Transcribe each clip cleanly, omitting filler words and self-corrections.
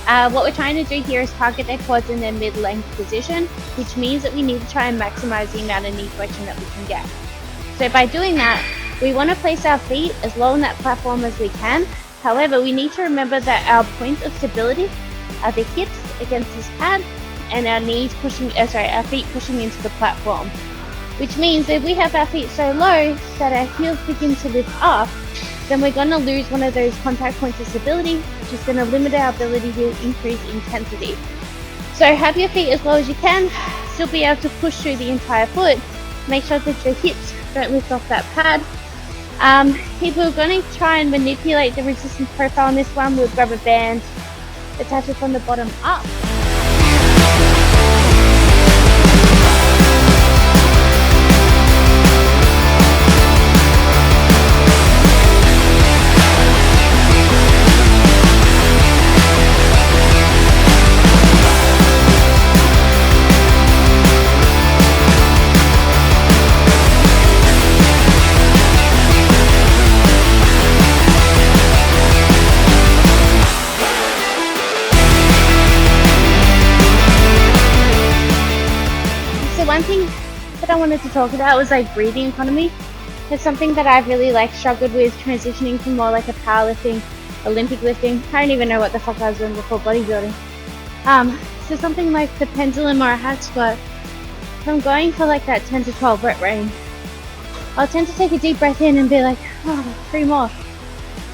What we're trying to do here is target their quads in their mid-length position, which means that we need to try and maximize the amount of knee flexion that we can get. So by doing that, we want to place our feet as low on that platform as we can. However, we need to remember that our point of stability are the hips against this pad and our our feet pushing into the platform. Which means if we have our feet so low that our heels begin to lift up, then we're going to lose one of those contact points of stability, which is going to limit our ability to increase intensity. So have your feet as low as you can, still be able to push through the entire foot. Make sure that your hips don't lift off that pad. If we're going to try and manipulate the resistance profile on this one, we'll grab a band, attach it from the bottom up. One thing that I wanted to talk about was like breathing economy. It's something that I've really struggled with transitioning from more like a powerlifting, Olympic lifting. I don't even know what the fuck I was doing before bodybuilding. So something like the pendulum or a hack squat, if I'm going for like that 10 to 12 rep range, I'll tend to take a deep breath in and be like, oh, 3 more.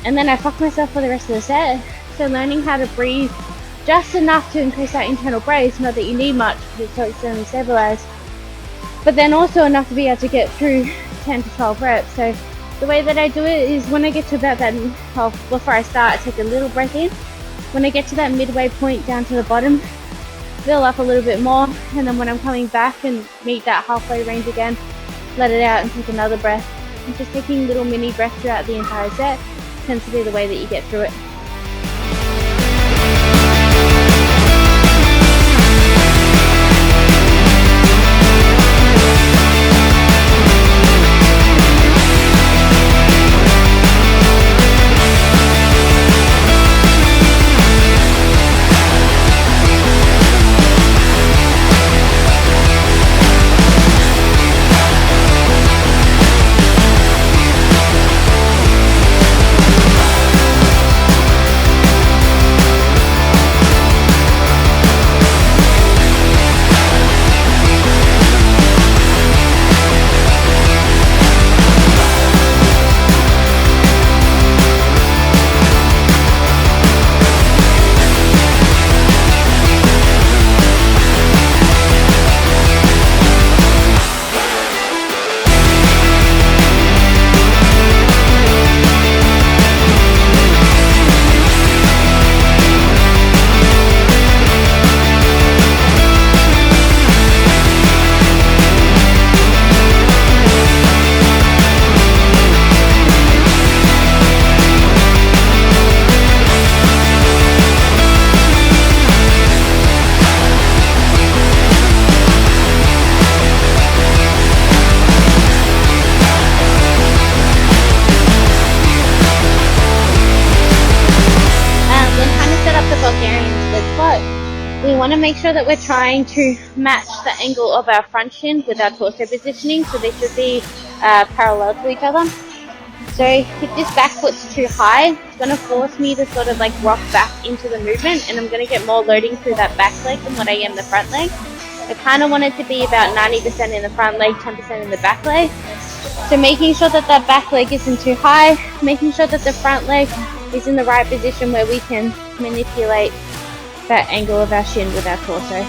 And then I fuck myself for the rest of the set. So learning how to breathe just enough to increase that internal brace, not that you need much because it's so externally stabilized, but then also enough to be able to get through 10 to 12 reps. So the way that I do it is when I get to about that, before I start, I take a little breath in. When I get to that midway point down to the bottom, fill up a little bit more, and then when I'm coming back and meet that halfway range again, let it out and take another breath. And just taking little mini breaths throughout the entire set tends to be the way that you get through it. Bulgarian squat, we want to make sure that we're trying to match the angle of our front shin with our torso positioning, so they should be parallel to each other. So if this back foot's too high, it's going to force me to sort of like rock back into the movement, and I'm going to get more loading through that back leg than what I am the front leg. I kind of want it to be about 90% in the front leg, 10% in the back leg. So making sure that that back leg isn't too high, making sure that the front leg is in the right position where we can manipulate that angle of our shin with our torso.